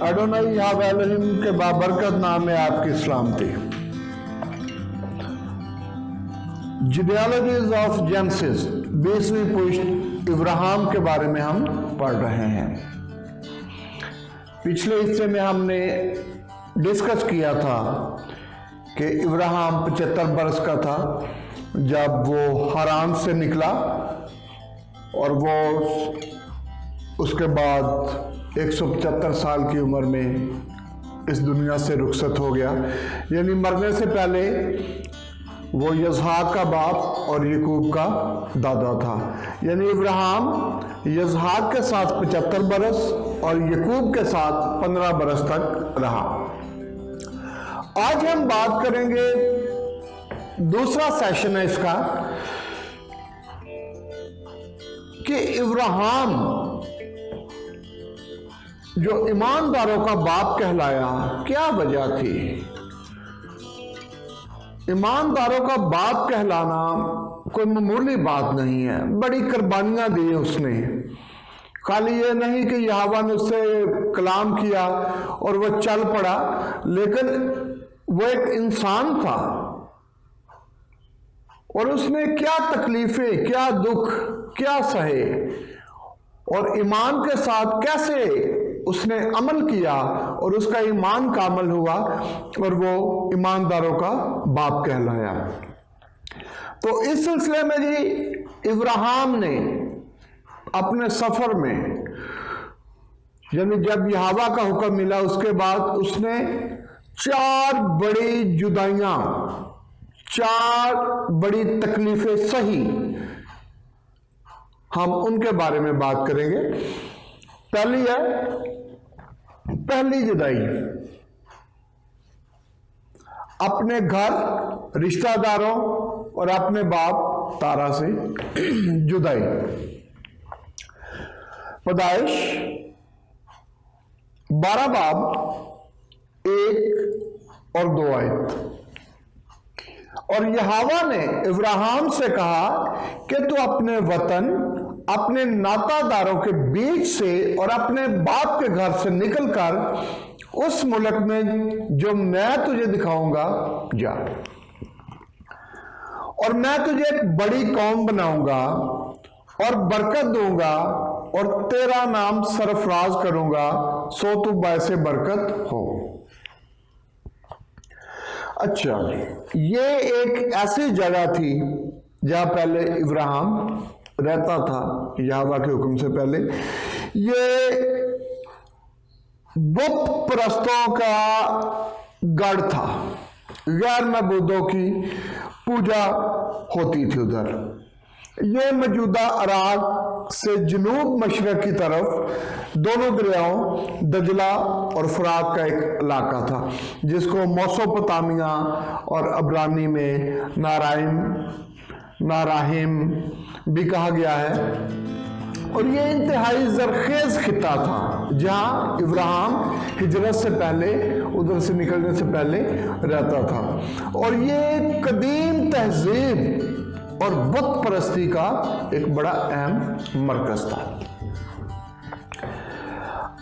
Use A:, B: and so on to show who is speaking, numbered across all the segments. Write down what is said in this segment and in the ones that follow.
A: Adonai Yahweh Elohim के बाबरकत नाम में आपकी सलामती। जीनियोलॉजीज ऑफ जेनेसिस 20वीं पुश्त इब्राहिम के बारे में हम पढ़ रहे हैं। पिछले हिस्से में हमने डिस्कस किया था कि इब्राहिम 75 बरस का था जब वो हारान से निकला और वो उसके बाद 175 साल की उम्र में इस दुनिया से रुखसत हो गया। यानी मरने से पहले वो यजहाक का बाप और यकूब का दादा था। यानी इब्राहिम यजहाक के साथ 75 बरस और यकूब के साथ 15 बरस तक रहा। आज हम बात करेंगे, दूसरा सेशन है इसका, कि इब्राहिम जो ईमानदारों का बाप कहलाया, क्या वजह थी? ईमानदारों का बाप कहलाना कोई मामूली बात नहीं है। बड़ी कुर्बानियां दी उसने। खाली ये नहीं कि यहोवा ने उससे कलाम किया और वो चल पड़ा, लेकिन वो एक इंसान था और उसने क्या तकलीफें, क्या दुख, क्या सहे और ईमान के साथ कैसे उसने अमल किया और उसका ईमान कामल हुआ और वो ईमानदारों का बाप कहलाया। तो इस सिलसिले में जी इब्राहिम ने अपने सफर में, यानी जब यहोवा का हुक्म मिला उसके बाद उसने 4 बड़ी जुदाइयां, 4 बड़ी तकलीफें सही। हम उनके बारे में बात करेंगे। पहली है, पहली जुदाई, अपने घर, रिश्तेदारों और अपने बाप तारा से जुदाई। पैदाइश 12 बाब 1 और 2 आयत। और यहोवा ने इब्राहिम से कहा कि तू अपने वतन, अपने नातादारों के बीच से और अपने बाप के घर से निकलकर उस मुल्क में जो मैं तुझे दिखाऊंगा जा, और मैं तुझे एक बड़ी कौम बनाऊंगा और बरकत दूंगा और तेरा नाम सरफराज करूंगा, सो तू बायसे बरकत हो। अच्छा, ये एक ऐसी जगह थी जहां पहले इब्राहिम रहता था यहोवा के हुक्म से पहले। ये बुत परस्तों का गढ़ था, गैर मबूदों की पूजा होती थी उधर। ये मौजूदा इराक से जनूब मशरक की तरफ दोनों दरियाओं दजला और फरात का एक इलाका था, जिसको मेसोपोटामिया और अब्रानी में नाराहिम भी कहा गया है। और ये इंतहाई जरखेज खिता था जहां इब्राहिम हिजरत से पहले, उधर से निकलने से पहले रहता था। और ये कदीम तहजीब और बुत परस्ती का एक बड़ा अहम मरकज था।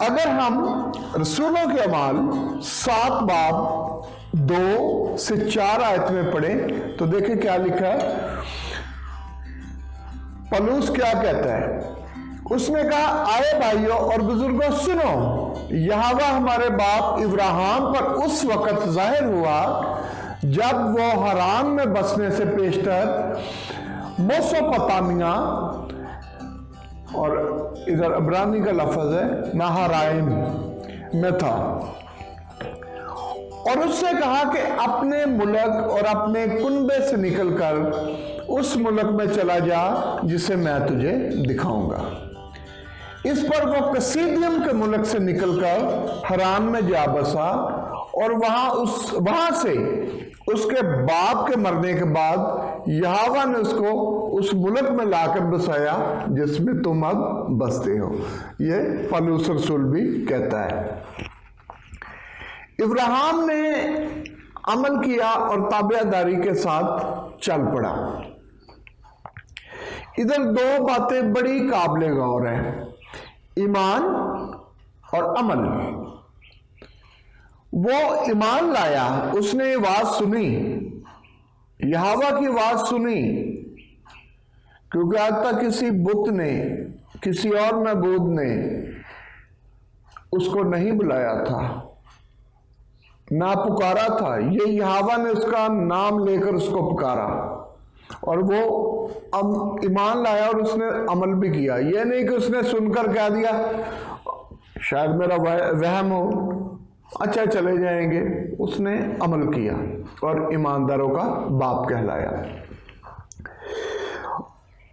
A: अगर हम रसूलों के अमाल 7 बाब 2 से 4 आयत में पढ़ें तो देखें क्या लिखा है। पलूस क्या कहता है? उसने कहा, आए भाइयों और बुजुर्गों सुनो, यहोवा हमारे बाप इब्राहिम पर उस वक्त जाहिर हुआ जब वो हारान में बसने से पेशतर मेसोपोटामिया, और इधर अब्रानी का लफ्ज है, नाहराइम में था। और उससे कहा कि अपने मुल्क और अपने कुनबे से निकलकर उस मुल्क में चला जा जिसे मैं तुझे दिखाऊंगा। इस पर वो कसीदियम के मुल्क से निकलकर हारान में जा बसा और वहां से उसके बाप के मरने के बाद यहोवा ने उसको उस मुल्क में लाकर बसाया जिसमें तुम अब बसते हो। ये पौलुस रसूल भी कहता है। इब्राहिम ने अमल किया और ताबेदारी के साथ चल पड़ा। इधर 2 बातें बड़ी काबिले गौर हैं, ईमान और अमल। वो ईमान लाया, उसने आवाज सुनी, यहोवा की आवाज सुनी, क्योंकि आज तक किसी बुत ने, किसी और महबूद ने उसको नहीं बुलाया था, ना पुकारा था। ये यहोवा ने उसका नाम लेकर उसको पुकारा और वो ईमान लाया और उसने अमल भी किया। ये नहीं कि उसने सुनकर कह दिया शायद मेरा वहम हो, अच्छा चले जाएंगे। उसने अमल किया और ईमानदारों का बाप कहलाया।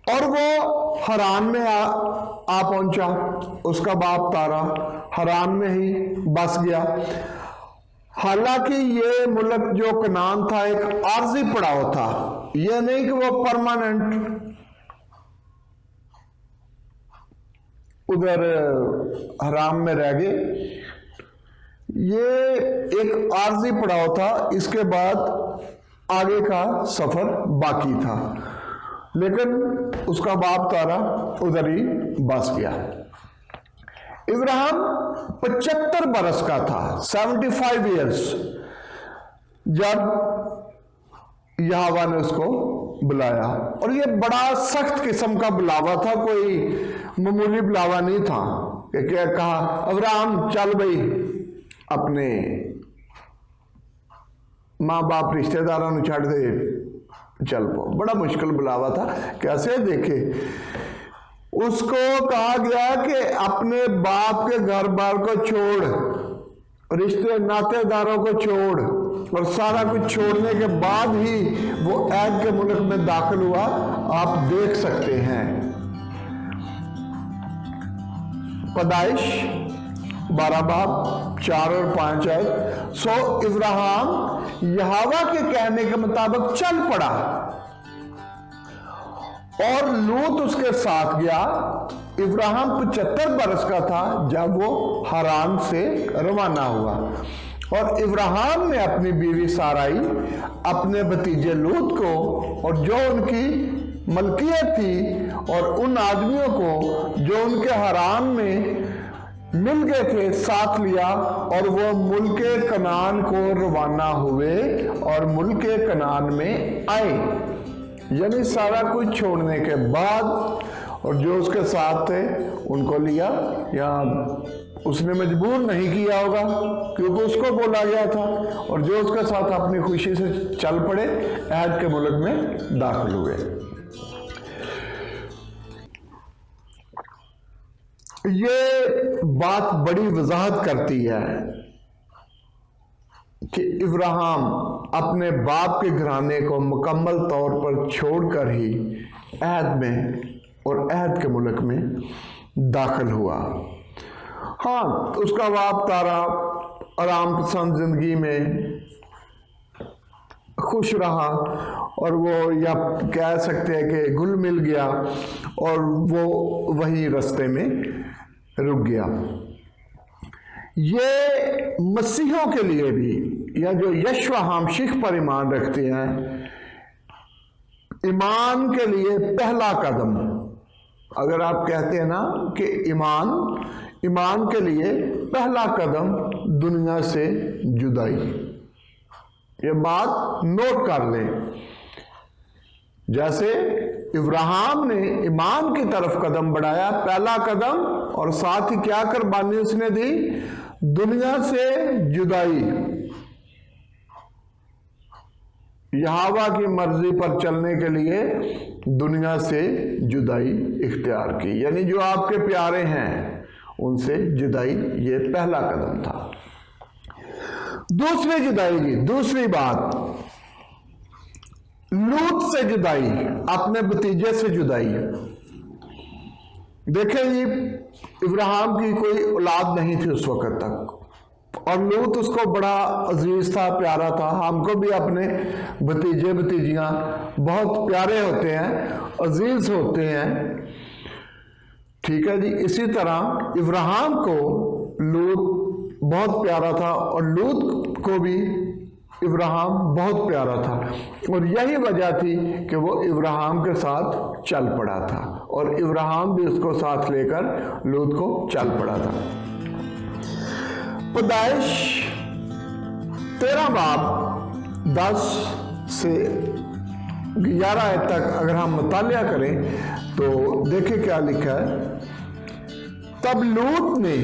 A: और वो हरान में आ पहुंचा, उसका बाप तारा हरान में ही बस गया। हालांकि ये मुल्क जो कनान था एक आर्जी पड़ाव था, यह नहीं कि वो परमानेंट उधर हराम में रह गए। ये एक आर्जी पड़ाव था, इसके बाद आगे का सफर बाकी था। लेकिन उसका बाप तारा उधर ही बस गया। इब्राहिम 75 बरस का था, 75 इयर्स, जब यहोवा ने उसको बुलाया। और ये बड़ा सख्त किस्म का बुलावा था, कोई मामूली बुलावा नहीं था कि क्या कहा अब्राहम चल भाई अपने माँ बाप रिश्तेदारों ने छड़ दे चल पो। बड़ा मुश्किल बुलावा था। कैसे देखे, उसको कहा गया कि अपने बाप के घर बार को छोड़, रिश्ते नातेदारों को छोड़, और सारा कुछ छोड़ने के बाद ही वो ऐद के मुल्क में दाखिल हुआ। आप देख सकते हैं पैदाइश 12 बाब 4 और 5 आयत। सो इब्राहिम यहोवा के कहने के मुताबिक चल पड़ा और लूत उसके साथ गया। इब्राहिम 75 बरस का था जब वो हरान से रवाना हुआ। और इब्राहिम ने अपनी बीवी साराई, अपने भतीजे लूत को और जो उनकी मलकियत थी, और उन आदमियों को जो उनके हरान में मिल गए थे साथ लिया, और वो मुल्के कनान को रवाना हुए और मुल्के कनान में आए। यानी सारा कुछ छोड़ने के बाद, और जो उसके साथ थे उनको लिया। या उसने मजबूर नहीं किया होगा क्योंकि उसको बोला गया था, और जो उसके साथ अपनी खुशी से चल पड़े, ऐद के मुल्क में दाखिल हुए। ये बात बड़ी वजाहत करती है कि इब्राहिम अपने बाप के घराने को मुकम्मल तौर पर छोड़कर ही ऐद में और ऐद के मुल्क में दाखिल हुआ। हाँ, उसका बाप तारा आराम पसंद जिंदगी में खुश रहा, और वो या कह सकते हैं कि घुल मिल गया, और वो वही रास्ते में रुक गया। ये मसीहों के लिए भी, या जो यशवा हामशिख पर ईमान रखते हैं, ईमान के लिए पहला कदम। अगर आप कहते हैं ना कि ईमान के लिए पहला कदम दुनिया से जुदाई, ये बात नोट कर लें। जैसे इब्राहिम ने ईमान की तरफ कदम बढ़ाया, पहला कदम, और साथ ही क्या कुर्बानी उसने दी? दुनिया से जुदाई, यहोवा की मर्जी पर चलने के लिए दुनिया से जुदाई इख्तियार की। यानी जो आपके प्यारे हैं उनसे जुदाई, ये पहला कदम था। दूसरी जुदाई की दूसरी बात, लूत से जुदाई, अपने भतीजे से जुदाई। देखें जी, इब्राहिम की कोई औलाद नहीं थी उस वक्त तक, और लूत उसको बड़ा अजीज था, प्यारा था। हमको भी अपने भतीजे भतीजियां बहुत प्यारे होते हैं, अजीज होते हैं, ठीक है जी। इसी तरह इब्राहिम को लूत बहुत प्यारा था, और लूत को भी इब्राहिम बहुत प्यारा था, और यही वजह थी कि वो इब्राहिम के साथ चल पड़ा था, और इब्राहिम भी उसको साथ लेकर लूत को चल पड़ा था। पैदाइश 13 बाब 10 से 11 आयत तक अगर हम मुतालिया करें तो देखें क्या लिखा है। तब लूत ने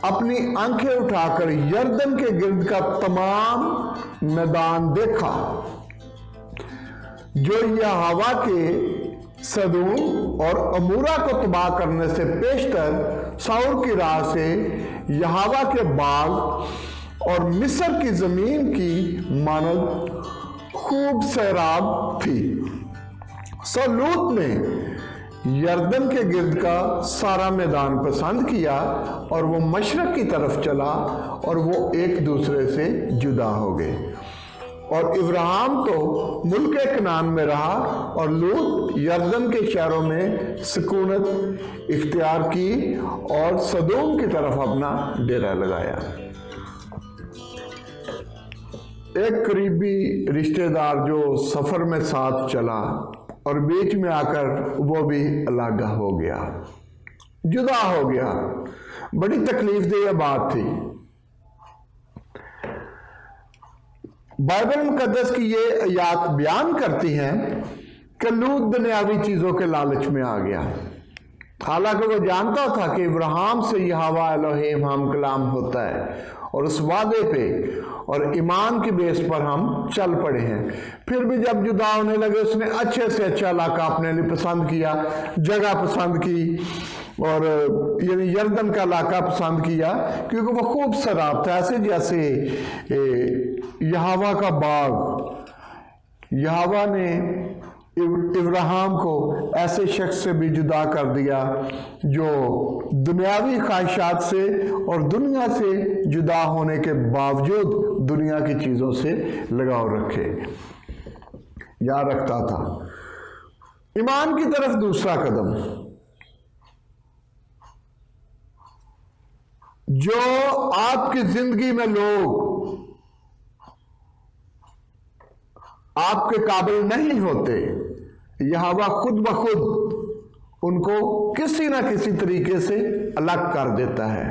A: अपनी आंखें उठाकर यरदन के गिर्द का तमाम मैदान देखा जो यहोवा के सदूम और अमूरा को तबाह करने से पेशतर साउर की राह से यहोवा के बाग और मिस्र की जमीन की मानद खूब सैराब थी। सो लूत ने यरदन के गिर्द का सारा मैदान पसंद किया और वो मशरक की तरफ चला और वो एक दूसरे से जुदा हो गए। और इब्राहिम तो मुल्क कनान में रहा और लूत यरदन के शहरों में सुकूनत इख्तियार की और सदोम की तरफ अपना डेरा लगाया। एक करीबी रिश्तेदार जो सफर में साथ चला और बीच में आकर वो भी अलग हो गया, जुदा हो गया। बड़ी तकलीफदेह बात थी। बाइबल मुकद्दस की ये आयत बयान करती हैं कि लूत दुनियावी चीजों के लालच में आ गया, हालांकि वो जानता था कि इब्राहिम से यहोवा एलोहीम हम कलाम होता है और उस वादे पे और ईमान की बेस पर हम चल पड़े हैं। फिर भी जब जुदा होने लगे उसने अच्छे से अच्छा इलाका अपने लिए पसंद किया, जगह पसंद की और यानी यरदन का इलाका पसंद किया क्योंकि वो खूब सराब था, ऐसे जैसे यहोवा का बाग। यहोवा ने इब्राहिम को ऐसे शख्स से भी जुदा कर दिया जो दुनियावी ख्वाहिशात से और दुनिया से जुदा होने के बावजूद दुनिया की चीजों से लगाव रखता था। ईमान की तरफ दूसरा कदम, जो आपकी जिंदगी में लोग आपके काबिल नहीं होते, यहोवा खुद ब खुद उनको किसी ना किसी तरीके से अलग कर देता है।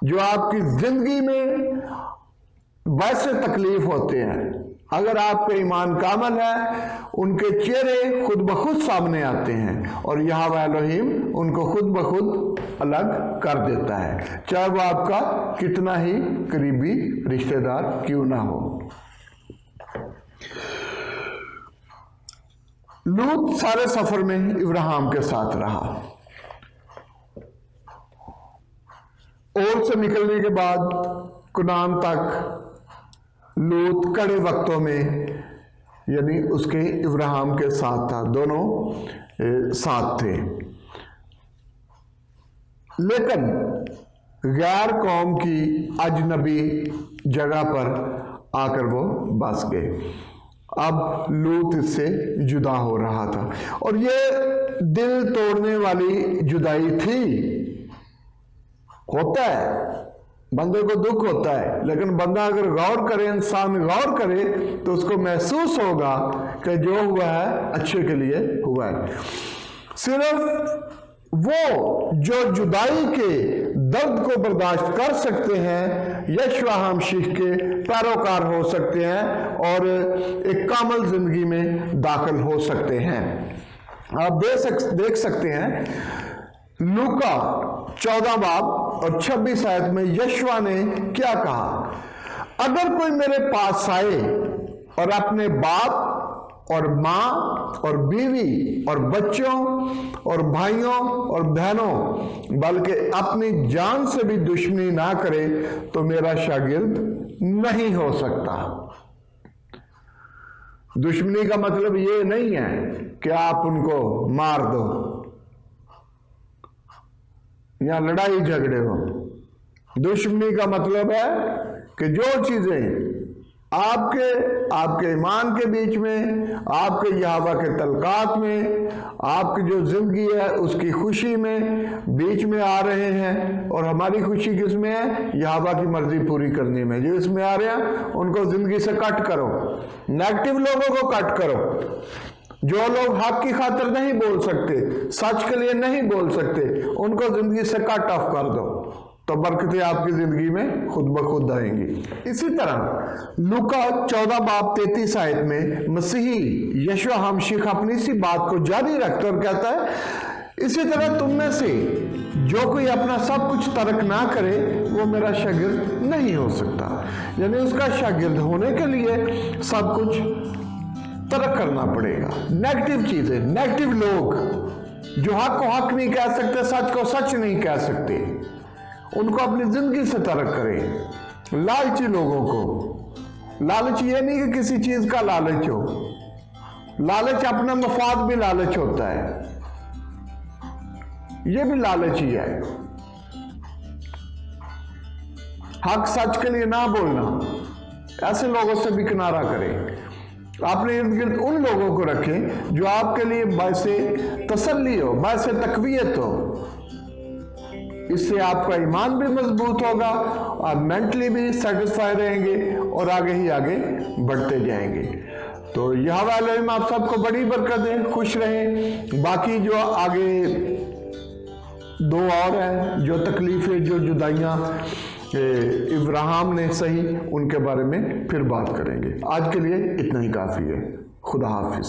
A: जो आपकी जिंदगी में वैसे तकलीफ होते हैं, अगर आपका ईमान कामल है, उनके चेहरे खुद ब खुद सामने आते हैं और यहोवा एलोहीम उनको खुद ब खुद अलग कर देता है, चाहे वो आपका कितना ही करीबी रिश्तेदार क्यों ना हो। लूत सारे सफर में इब्राहिम के साथ रहा। और से निकलने के बाद कुनान तक लूत कड़े वक्तों में यानी उसके इब्राहिम के साथ था, दोनों साथ थे। लेकिन गैर कौम की अजनबी जगह पर आकर वो बस गए। अब लूत इससे जुदा हो रहा था और ये दिल तोड़ने वाली जुदाई थी। होता है, बंदे को दुख होता है, लेकिन बंदा अगर गौर करे, इंसान गौर करे तो उसको महसूस होगा कि जो हुआ है अच्छे के लिए हुआ है। सिर्फ वो जो जुदाई के दर्द को बर्दाश्त कर सकते हैं यशवा मसीह के पैरोकार हो सकते हैं और एक कामल जिंदगी में दाखिल हो सकते हैं। आप देख सकते हैं लूका 14 बाब और 26 आयत में यशवा ने क्या कहा, अगर कोई मेरे पास आए और अपने बाप और माँ और बीवी और बच्चों और भाइयों और बहनों बल्कि अपनी जान से भी दुश्मनी ना करे तो मेरा शागिर्द नहीं हो सकता। दुश्मनी का मतलब ये नहीं है कि आप उनको मार दो या लड़ाई झगड़े हो। दुश्मनी का मतलब है कि जो चीजें आपके ईमान के बीच में, आपके यहोवा के तलकात में, आपकी जो जिंदगी है उसकी खुशी में बीच में आ रहे हैं, और हमारी खुशी किस में है? यहोवा की मर्जी पूरी करने में। जो इसमें आ रहे हैं उनको जिंदगी से कट करो, नेगेटिव लोगों को कट करो। जो लोग हक की खातिर नहीं बोल सकते, सच के लिए नहीं बोल सकते, उनको जिंदगी से कट ऑफ कर दो। तो बरकतें आपकी जिंदगी में खुद ब खुद आएंगी। इसी तरह लूका 14 बाब 33 आयत में मसीही यशुआ हमशीख अपनी इसी बात को जारी रखता और कहता है, इसी तरह तुम में से जो कोई अपना सब कुछ तर्क ना करे वो मेरा शागिर्द नहीं हो सकता। यानी उसका शागिर्द होने के लिए सब कुछ तर्क करना पड़ेगा। नेगेटिव चीजें, नेगेटिव लोग जो हक को हक नहीं कह सकते, सच को सच नहीं कह सकते, उनको अपनी जिंदगी से तर्क करें। लालची लोगों को, लालच ये नहीं कि किसी चीज का लालच हो, लालच अपना मफाद भी लालच होता है, ये भी लालच ही है। हक सच के लिए ना बोलना, ऐसे लोगों से भी किनारा करें। अपने इर्द गिर्द उन लोगों को रखें जो आपके लिए बायसे तसल्ली हो, बायसे तकवीयत हो। इससे आपका ईमान भी मजबूत होगा, आप मेंटली भी सेटिस्फाई रहेंगे और आगे ही आगे बढ़ते जाएंगे। तो यह वाले आप सबको बड़ी बरकत दें, खुश रहें। बाकी जो आगे दो और हैं, जो तकलीफें, जो जुदाइयाँ इब्राहिम ने सही, उनके बारे में फिर बात करेंगे। आज के लिए इतना ही काफ़ी है। खुदा हाफिज।